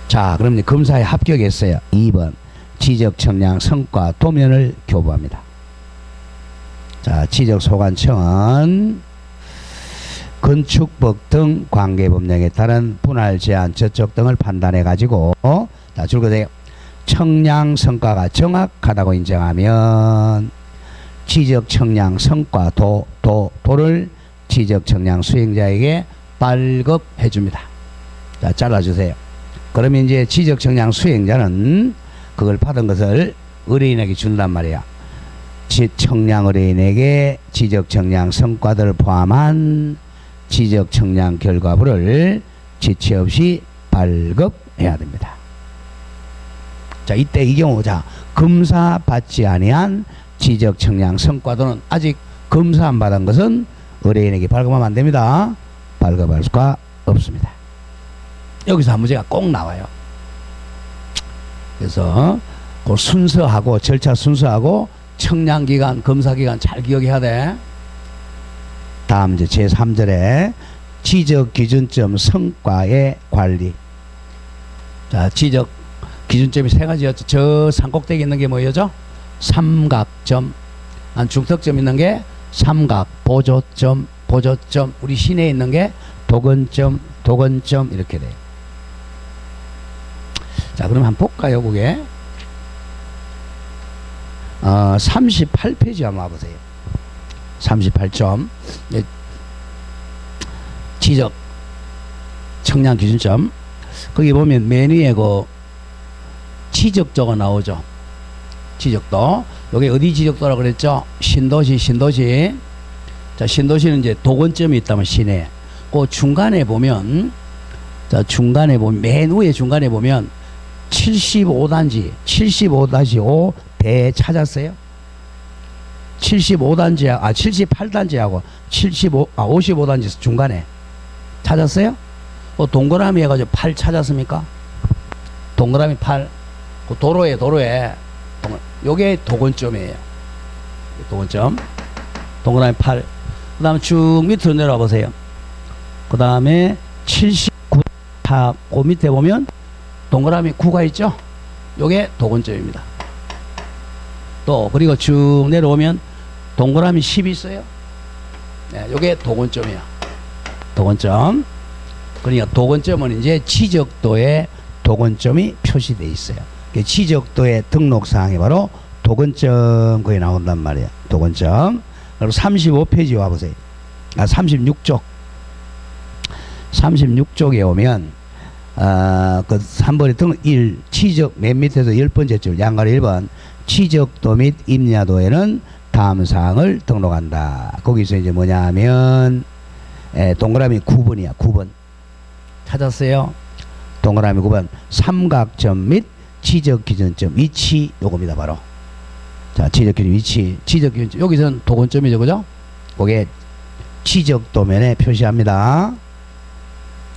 Speaker 1: 자, 그럼 이제 검사에 합격했어요. 2번 지적 청량 성과 도면을 교부합니다. 자, 지적 소관청은 건축법 등 관계법령에 따른 분할 제한 저촉 등을 판단해 가지고 자 줄거세요. 청량 성과가 정확하다고 인정하면 지적 청량 성과 도를 지적 청량 수행자에게 발급해 줍니다. 자, 잘라주세요. 그러면 이제 지적 청량 수행자는 그걸 받은 것을 의뢰인에게 준단 말이야. 청량 의뢰인에게 지적 청량 성과들을 포함한 지적 청량 결과물을 지체 없이 발급해야 됩니다. 자, 이때 이 경우 자 검사 받지 아니한 지적 청량 성과도는 아직 검사 안 받은 것은 의뢰인에게 발급하면 안 됩니다. 발급할 수가 없습니다. 여기서 한 문제가 꼭 나와요. 그래서 그 순서하고 절차 순서하고 청량기간 검사기간 잘 기억해야 돼. 다음 이제 제3절에 지적 기준점 성과의 관리. 자, 지적 기준점이 3가지였죠. 저 산꼭대기 있는 게 뭐였죠? 삼각점. 중턱점 있는 게 삼각, 보조점, 우리 시내에 있는 게 도건점 이렇게 돼요. 자, 그럼 한번 볼까요, 그게? 38페이지 한번 와보세요. 38점. 지적 청량 기준점. 거기 보면 맨 위에 그 지적도가 나오죠. 지적도. 여기 어디 지적도라고 그랬죠? 신도시. 자, 신도시는 이제 도건점이 있다면 시내. 그 중간에 보면, 자, 맨 위에 중간에 보면 75단지, 75-5 배 찾았어요? 75단지, 78단지하고 55단지 중간에 찾았어요? 동그라미 해가지고 8 찾았습니까? 동그라미 8. 그 도로에. 요게 도건점이에요. 도건점. 동그라미 8. 그 다음에 쭉 밑으로 내려와 보세요. 그 다음에 79, 그 밑에 보면 동그라미 9가 있죠? 요게 도건점입니다. 또, 그리고 쭉 내려오면 동그라미 10이 있어요. 네, 요게 도건점이야. 도건점. 그러니까 도건점은 이제 지적도에 도건점이 표시되어 있어요. 지적도의 등록사항이 바로 도건점 거기 나온단 말이야. 도건점. 그리고 35페이지 와보세요. 36쪽. 36쪽에 오면 그 3번에 등록 1 지적 맨 밑에서 10번째 줄 양가로 1번 지적도 및 임야도에는 다음 사항을 등록한다. 거기서 이제 뭐냐 하면 동그라미 9번이야. 9번 찾았어요? 동그라미 9번 삼각점 및 지적기준점 위치 요겁니다. 바로 자 지적기준 위치 지적기준점 여기서는 도건점이죠. 그죠? 그게 지적도면에 표시합니다.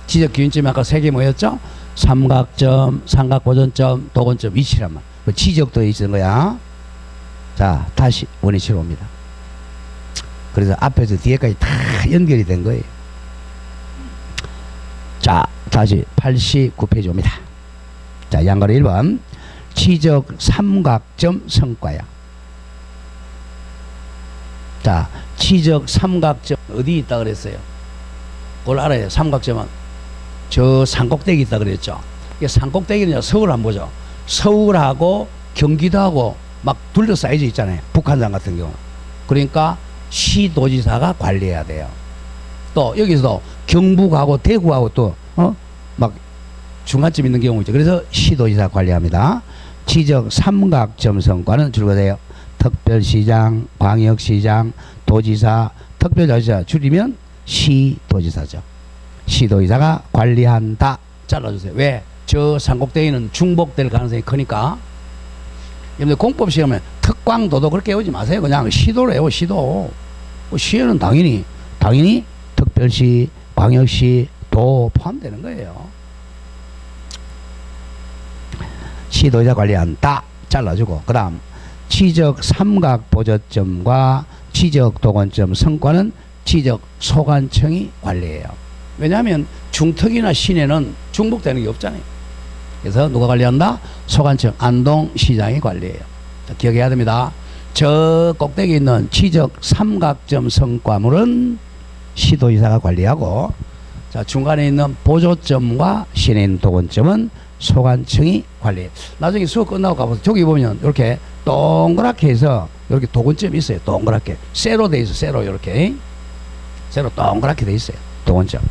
Speaker 1: 지적기준점이 아까 3개 뭐였죠? 삼각점, 삼각보전점, 도건점, 위치란 말. 그 지적도에 있는 거야. 자, 다시 원위치로 옵니다. 그래서 앞에서 뒤에까지 다 연결이 된 거예요. 자, 다시 89페이지 옵니다. 자, 양가로 1번. 지적 삼각점 성과야. 자, 지적 삼각점 어디 있다 그랬어요? 그걸 알아요. 삼각점은 저 산꼭대기 있다 그랬죠. 이게 산꼭대기는 서울 한번 보죠. 서울하고 경기도하고 막 둘러싸여져 있잖아요. 북한산 같은 경우. 그러니까 시도지사가 관리해야 돼요. 또 여기서도 경북하고 대구하고 또 막 중간쯤 있는 경우 있죠. 그래서 시도지사 관리합니다. 지적 삼각점 성과는 줄거세요. 특별시장, 광역시장, 도지사, 특별자치사 줄이면 시도지사죠. 시도지사가 관리한다. 잘라주세요. 왜? 저 산꼭대기는 중복될 가능성이 크니까. 여러분들 공법 시험에 특광도도 그렇게 외우지 마세요. 그냥 시도로 외워. 시도. 시에는 당연히 특별시, 광역시, 도 포함되는 거예요. 시도지사 관리한다. 잘라주고 그 다음 지적 삼각보저점과 지적 도건점 성과는 지적 소관청이 관리해요. 왜냐하면 중특이나 시내는 중복되는 게 없잖아요. 그래서 누가 관리한다? 소관청 안동시장이 관리해요. 자, 기억해야 됩니다. 저 꼭대기 있는 지적 삼각점 성과물은 시도지사가 관리하고, 자 중간에 있는 보조점과 시내 있는 도건점은 소관청이 관리해요. 나중에 수업 끝나고 가보세요. 저기 보면 이렇게 동그랗게 해서 이렇게 도건점이 있어요. 동그랗게 세로 돼 있어. 세로 이렇게 세로 동그랗게 돼 있어요. 도건점.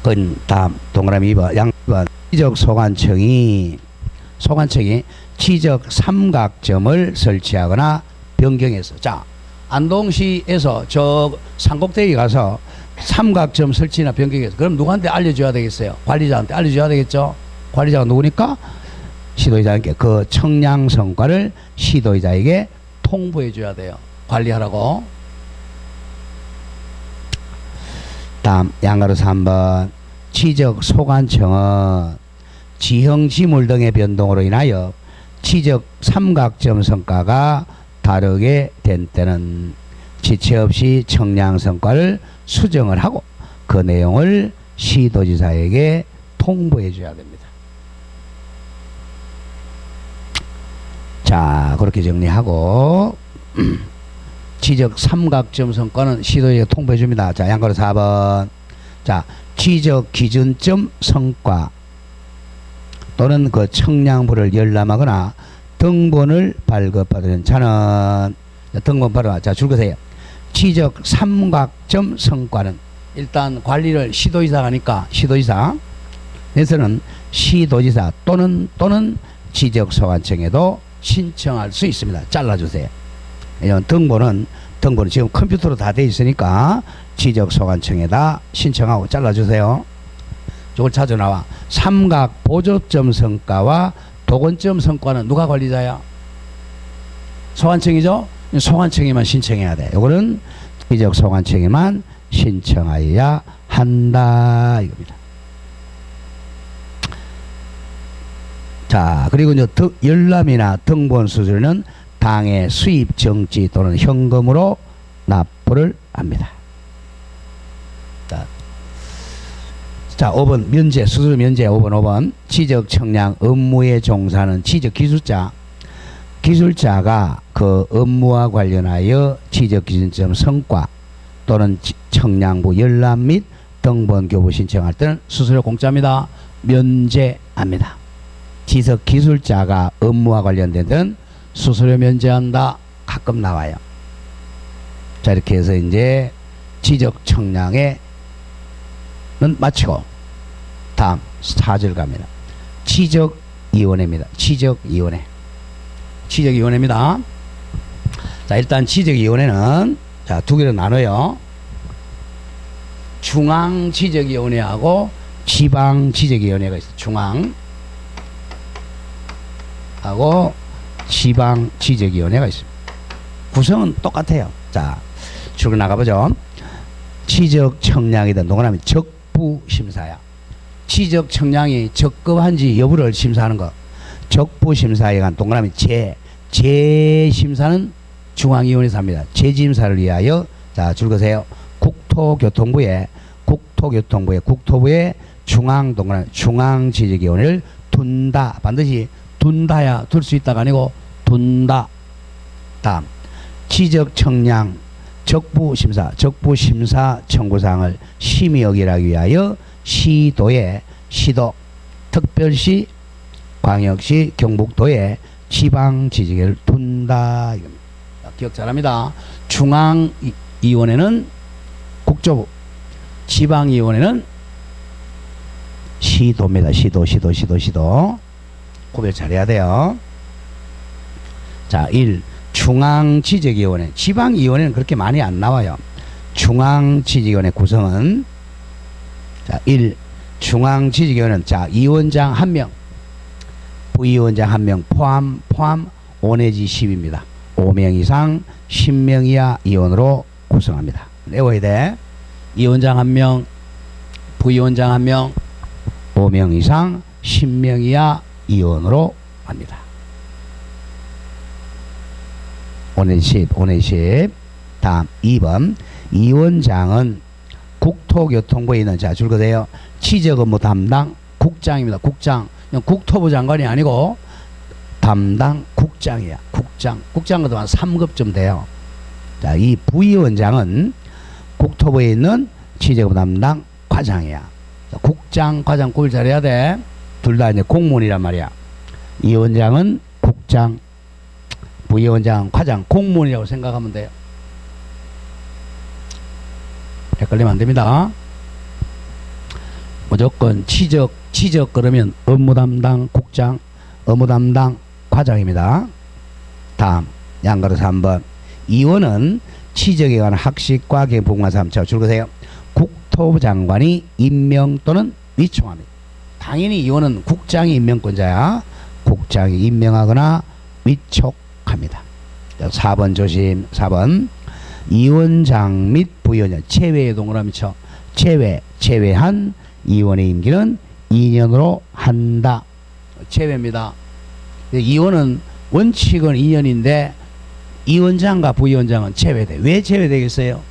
Speaker 1: 그 다음 동그라미 2번 양번 지적 소관청이 지적 삼각점을 설치하거나 변경해서, 자 안동시에서 저 산꼭대기 가서 삼각점 설치나 변경해서 그럼 누구한테 알려줘야 되겠어요? 관리자한테 알려줘야 되겠죠? 관리자가 누구니까? 시도지사에게 그 청량 성과를 시도지사에게 통보해 줘야 돼요. 관리하라고. 다음 양가로 3번 지적 소관청은 지형 지물 등의 변동으로 인하여 지적 삼각점 성과가 다르게 된 때는 지체 없이 청량 성과를 수정을 하고 그 내용을 시도지사에게 통보해 줘야 됩니다. 자 그렇게 정리하고 지적 삼각점 성과는 시도지사에게 통보해 줍니다. 자 양가로 4번 자 지적 기준점 성과 또는 그 청량부를 열람하거나 등본을 발급받은 자는 등본 발급. 자 줄거세요. 지적 삼각점 성과는 일단 관리를 시도지사가 하니까 시도지사에서는 시도지사 또는 지적소관청에도 신청할 수 있습니다. 잘라주세요. 등본은 지금 컴퓨터로 다 돼 있으니까 지적소관청에다 신청하고 잘라주세요. 저걸 찾아 나와. 삼각 보접점 성과와 도건점 성과는 누가 관리자야? 소관청이죠? 소관청에만 신청해야 돼. 요거는 지적 소관청에만 신청하여야 한다 이겁니다. 자, 그리고 이제 열람이나 등본 수수료는 당의 수입 정지 또는 현금으로 납부를 합니다. 자, 5번 면제, 수수료 면제 5번 지적 청량 업무에 종사하는 지적 기술자. 기술자가 그 업무와 관련하여 지적 기준점 성과 또는 청량부 열람 및 등본 교부 신청할 때는 수수료 공짜입니다. 면제합니다. 지적 기술자가 업무와 관련된 데는 수수료 면제한다. 가끔 나와요. 자, 이렇게 해서 이제 지적 청량에 는 마치고 다음 4절 갑니다. 지적위원회입니다. 지적위원회. 지적위원회입니다. 자, 일단 지적위원회는 자, 두 개로 나눠요. 중앙지적위원회하고 지방지적위원회가 있어요. 중앙하고 지방지적위원회가 있습니다. 구성은 똑같아요. 자, 쭉 나가보죠. 지적 청량이든 동그라미 적부 심사야. 지적 청량이 적급한지 여부를 심사하는 거. 적부 심사에 관 동그라미 재심사는 중앙위원회에서 합니다. 재심사를 위하여 자, 줄 거세요. 국토교통부에 중앙 동그라미 중앙지적위원회를 둔다. 반드시 둔다야 둘 수 있다가 아니고 둔다. 다음 지적 청량 적부심사 청구사항을 심의 여기라기 위하여 시도, 특별시, 광역시, 경북도에 지방지적위를 둔다. 이겁니다. 기억 잘합니다. 중앙위원회는 국조부, 지방위원회는 시도입니다. 시도. 구별 잘해야 돼요. 자, 1. 중앙지적위원회. 지방위원회는 그렇게 많이 안 나와요. 중앙지적위원회 구성은 자, 1. 중앙지적위원회는 자, 위원장 1명, 부위원장 1명 포함 5 내지 10입니다. 5명 이상 10명 이하 위원으로 구성합니다. 외워야 돼. 위원장 1명, 부위원장 1명, 5명 이상 10명 이하 위원으로 합니다. 5 내지 10. 다음 2번 위원장은 국토교통부에 있는 자, 줄 거세요. 지적업무 담당 국장입니다. 국장. 국토부 장관이 아니고 담당 국장이야. 국장도 한 3급쯤 돼요. 자, 이 부위원장은 국토부에 있는 지적업무 담당 과장이야. 자, 국장, 과장 구별 잘해야 돼. 둘 다 이제 공무원이란 말이야. 위원장은 국장, 부위원장, 과장, 공무원이라고 생각하면 돼요. 헷갈리면 안 됩니다. 무조건 지적 그러면 업무 담당 국장, 업무 담당 과장입니다. 다음 양가로 3번 위원은 지적에 관한 학식과 개부분과 3차 줄 거세요. 국토부 장관이 임명 또는 위촉합니다. 당연히 위원은 국장이 임명권자야. 국장이 임명하거나 위촉합니다. 4번 조심. 4번 위원장 및 부위원장 체외의 동그라미 쳐. 체외한 위원의 임기는 2년으로 한다. 체외입니다. 위원은 원칙은 2년인데 위원장과 부위원장은 체외돼. 왜 체외되겠어요?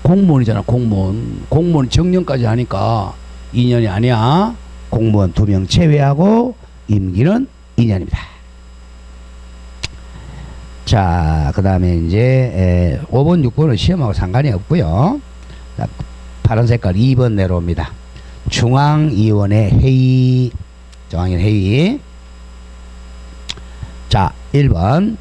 Speaker 1: 공무원이잖아. 공무원 정년까지 하니까 2년이 아니야. 공무원 2명 체외하고 임기는 2년입니다. 자, 그 다음에 이제 5번 6번은 시험하고 상관이 없고요. 자, 파란 색깔 2번 내려옵니다. 중앙위원회 회의. 자, 1번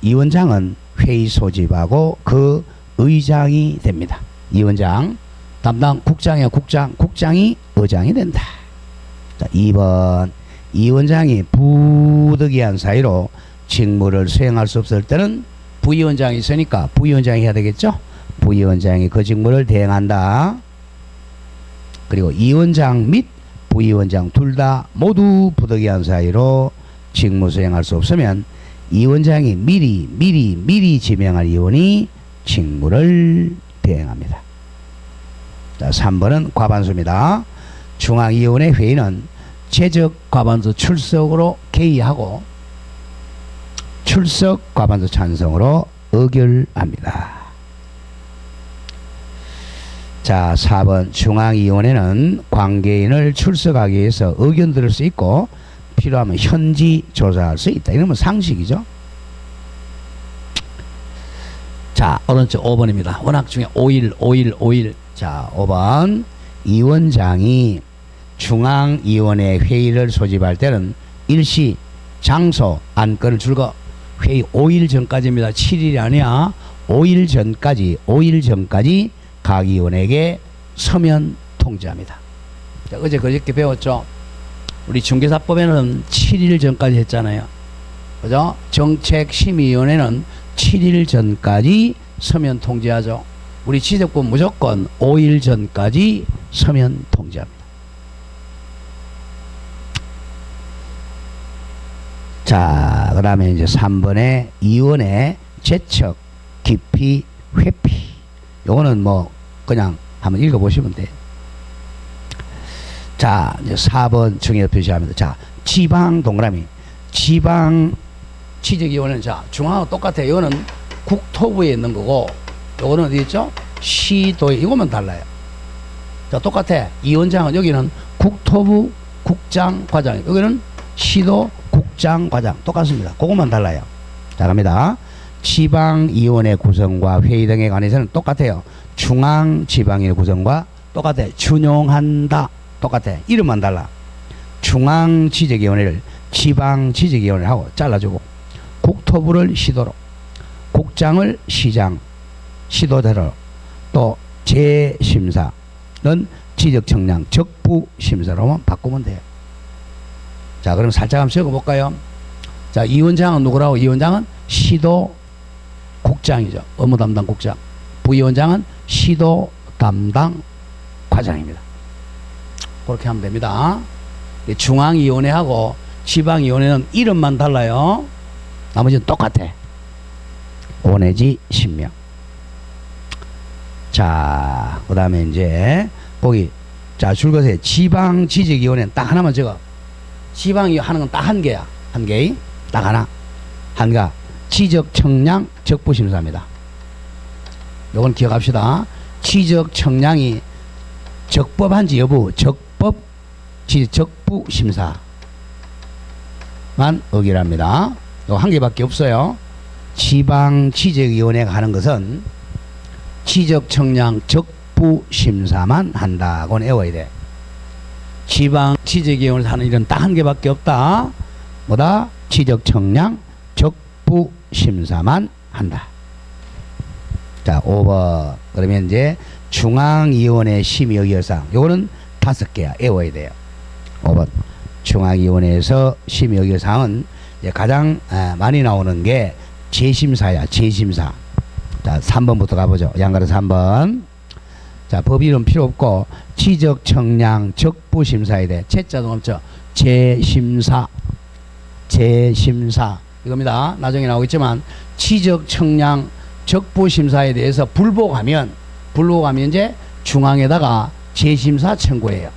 Speaker 1: 위원장은 회의 소집하고 그 의장이 됩니다. 위원장 담당 국장이야. 국장이 의장이 된다. 자, 2번 위원장이 부득이한 사유로 직무를 수행할 수 없을 때는 부위원장이 있으니까 부위원장이 해야 되겠죠. 부위원장이 그 직무를 대행한다. 그리고 위원장 및 부위원장 둘 다 모두 부득이한 사유로 직무 수행할 수 없으면 위원장이 미리 지명할 위원이 직무를 비행합니다. 자, 3번은 과반수입니다. 중앙위원회 회의는 제적 과반수 출석으로 개의하고 출석 과반수 찬성으로 의결합니다. 자, 4번 중앙위원회는 관계인을 출석하기 위해서 의견 들을 수 있고 필요하면 현지 조사할 수 있다. 이러면 상식이죠. 자, 오른쪽 5번입니다. 원학 중에 5일. 자, 5번 위원장이 중앙위원회 회의를 소집할 때는 일시, 장소, 안건을 줄거 회의 5일 전까지입니다. 7일이 아니야. 5일 전까지 각 위원에게 서면 통지합니다. 자, 어제 그저께 배웠죠. 우리 중개사법에는 7일 전까지 했잖아요. 그죠? 정책심의위원회는 7일 전까지 서면 통지하죠. 우리 지적법 무조건 5일 전까지 서면 통지합니다. 자, 그 다음에 이제 3번에 위원회 제척, 기피, 회피. 요거는 뭐 그냥 한번 읽어보시면 돼요. 자, 이제 4번 중에 표시합니다. 자, 지방 동그라미. 지방 지적위원회는 자, 중앙하고 똑같아요. 이거는 국토부에 있는 거고, 요거는 어디 있죠? 시도에, 이거만 달라요. 자, 똑같아. 위원장은 여기는 국토부 국장 과장, 여기는 시도 국장 과장. 똑같습니다. 그것만 달라요. 자, 갑니다. 지방위원회 구성과 회의 등에 관해서는 똑같아요. 중앙지방위원회 구성과 똑같아요. 준용한다. 똑같아. 이름만 달라. 중앙지적위원회를 지방지적위원회를 하고 잘라주고, 국토부를 시도로, 국장을 시장, 시도대로, 또 재심사는 지적청량 적부심사로만 바꾸면 돼요. 자, 그럼 살짝 한번 적어볼까요? 자, 위원장은 누구라고? 위원장은 시도 국장이죠. 업무 담당 국장. 부위원장은 시도 담당 과장입니다. 그렇게 하면 됩니다. 중앙위원회하고 지방위원회는 이름만 달라요. 나머지는 똑같아. 5 내지 10명. 자, 그 다음에 이제 거기 자, 줄거세요. 지방지적위원회는 딱 하나만 적어. 지방이 하는 건 딱 한 개야. 한 개. 딱 하나. 한가. 지적청량 적부심사입니다. 요건 기억합시다. 지적청량이 적법한지 여부, 적법 적부심사만 의결합니다. 요 한 개밖에 없어요. 지방지적위원회가 하는 것은 지적청량 적부심사만 한다고는 외워야 돼. 지방지적위원회에서 하는 일은 딱 한 개밖에 없다. 뭐다? 지적청량 적부심사만 한다. 자, 5번. 그러면 이제 중앙위원회 심의의결사항. 요거는 5개야. 외워야 돼요. 5번. 중앙위원회에서 심의의결사항은 가장 많이 나오는 게 재심사야. 재심사. 자, 3번부터 가보죠. 양가로 3번. 자, 법 이름 필요 없고 지적청량 적부심사에 대해 제자도 없죠. 재심사. 재심사. 이겁니다. 나중에 나오겠지만 지적청량 적부심사에 대해서 불복하면 이제 중앙에다가 재심사 청구해요.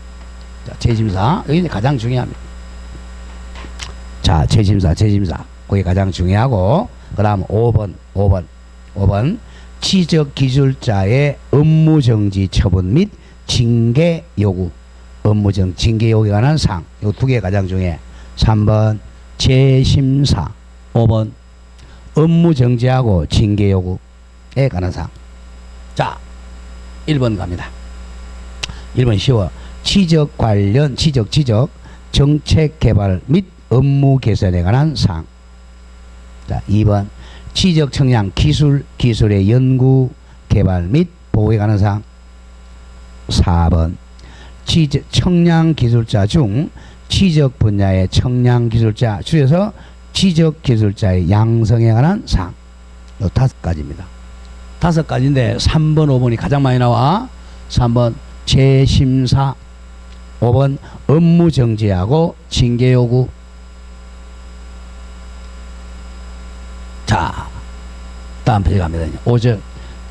Speaker 1: 자, 재심사. 여기 가장 중요합니다. 자, 재심사. 그게 가장 중요하고, 그 다음 5번. 지적기술자의 업무정지 처분 및 징계 요구. 징계 요구에 관한 사항. 요 2개 가장 중요해. 3번 재심사. 5번 업무정지하고 징계 요구에 관한 사항. 자, 1번 갑니다. 1번 쉬워. 지적 정책 개발 및 업무 개선에 관한 사항. 자, 2번 지적 청량 기술의 연구 개발 및 보호에 관한 사항. 4번 지적 청량 기술자 중 지적 분야의 청량 기술자, 줄여서 지적 기술자의 양성에 관한 사항. 요 5가지입니다. 5가지인데 3번, 5번이 가장 많이 나와. 3번 재심사. 5번 업무 정지하고 징계 요구. 자, 다음 페이지 갑니다. 5절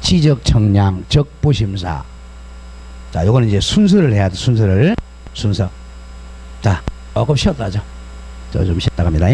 Speaker 1: 지적 청량 적부심사. 자, 요거는 이제 순서를 해야 돼. 순서. 자, 조금 쉬었다 하죠. 좀 쉬었다 갑니다.